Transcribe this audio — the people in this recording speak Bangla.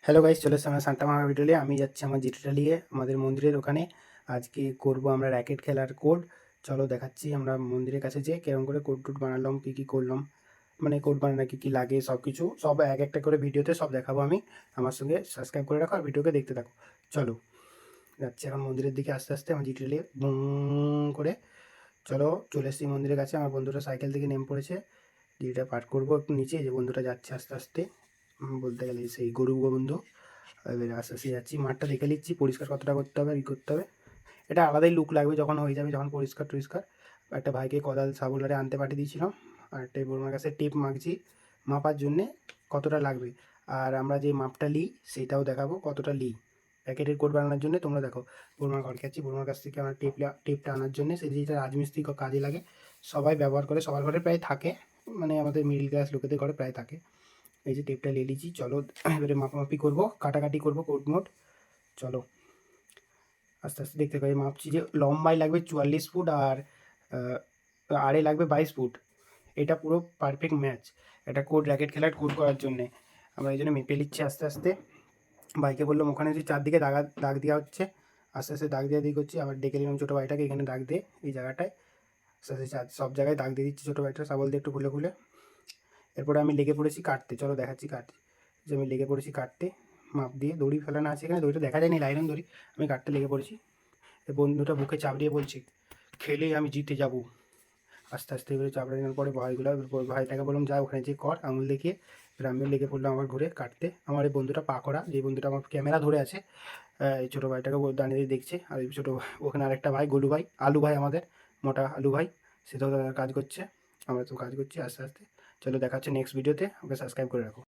হ্যালো গাইস, চলে এসেছি আমরা সান্টা মামা ভিডিও নিয়ে। আমি যাচ্ছি আমার জিটিটা নিয়ে আমাদের মন্দিরের ওখানে। আজকে করব আমরা র্যাকেট খেলার কোড। চলো দেখাচ্ছি আমরা মন্দিরের কাছে যেয়ে কেরম করে কোড টুড বানালাম, কী কী করলাম, মানে কোড বানানো কী কী লাগে সব কিছু সব এক একটা করে ভিডিওতে সব দেখাবো আমি। আমার সঙ্গে সাবস্ক্রাইব করে রাখো আর ভিডিওকে দেখতে থাকো। চলো যাচ্ছি এখন মন্দিরের দিকে আস্তে আস্তে আমার জিটি নিয়ে করে। চলো চলে এসেছি মন্দিরের কাছে। আমার বন্ধুটা সাইকেল থেকে নেমে পড়েছে। জিটিটা পার করবো একটু নিচে, যে বন্ধুটা যাচ্ছে আস্তে আস্তে, বলতে গেলে সেই গরু বন্ধু। এবারে আস্তে আস্তে যাচ্ছি, মাঠটা দেখে নিচ্ছি পরিষ্কার কতটা করতে হবে, ই করতে হবে। এটা আলাদাই লুক লাগবে যখন হয়ে যাবে, যখন পরিষ্কার টরিষ্কার। একটা ভাইকে কোদাল সাবুলারে আনতে পাঠিয়ে দিয়েছিলাম, আর একটা বড়মার কাছে টেপ মাগছি মাপার জন্যে কতটা লাগবে। আর আমরা যে মাপটা নিই সেটাও দেখাবো কতটা নিই প্যাকেটের কোড বানানোর জন্য। তোমরা দেখো, বড়মার ঘর যাচ্ছি, বড়মার কাছ থেকে আমার টেপটা আনার জন্য। সেই যেটা রাজমিস্ত্রি কাজে লাগে, সবাই ব্যবহার করে, সবার ঘরে প্রায় থাকে, মানে আমাদের মিডল ক্লাস লোকেদের ঘরে প্রায় থাকে। এই যে টেপটা নিয়ে নিয়েছি, চলো এবারে মাপামাপি করবো, কাটাকাটি করবো কোড মোড। চলো আস্তে আস্তে দেখতে পাই, মাপছি যে লম্বায় লাগবে 44 ফুট আর আড়ে লাগবে 22 ফুট। এটা পুরো পারফেক্ট ম্যাচ এটা কোড র্যাকেট খেলার কোড করার জন্যে। আমরা এই জন্য মেপে নিচ্ছি আস্তে আস্তে। বাইকে বললাম ওখানে যে চারদিকে দাগ দেওয়া হচ্ছে, আস্তে আস্তে দাগ দেওয়া দিক হচ্ছে। আবার ডেকে নিলাম ছোটো ভাইটাকে, এখানে দাগ দে এই জায়গাটায়। আস্তে আস্তে সব জায়গায় দাগ দিয়ে দিচ্ছি ছোটো ভাইটা সাবল দিয়ে একটু খুলে খুলে। এরপরে আমি লেগে পড়েছি কাটতে, চলো দেখাচ্ছি কাটতে। যে আমি লেগে পড়েছি কাটতে, মাপ দিয়ে দড়ি ফেলানো আছে এখানে, দড়িটা দেখা যায়নি, লাইলন দড়ি। আমি কাটতে লেগে পড়েছি। এই বন্ধুটা বুকে চাপ দিয়ে বলছে খেলেই আমি জিতে যাব। আস্তে আস্তে এবারে চাপড়ে নেওয়ার পরে ভাইটাকে বললাম যা ওখানে যে কর আঙুল দেখিয়ে। এবার আমিও লেগে পড়লাম আমার ঘুরে কাটতে। আমার এই বন্ধুটা পা করা, যে বন্ধুটা আমার ক্যামেরা ধরে আছে, এই ছোটো ভাইটাকে দাঁড়িয়ে দেখছে। আর এই ছোটো ওখানে আরেকটা ভাই গোলু ভাই, আলু ভাই আমাদের, মোটা আলু ভাই, সেটাও কাজ করছে। আমরা তো কাজ করছি আস্তে আস্তে। চলো দেখাচ্ছে নেক্সট ভিডিওতে, ওকে সাবস্ক্রাইব করে রাখো।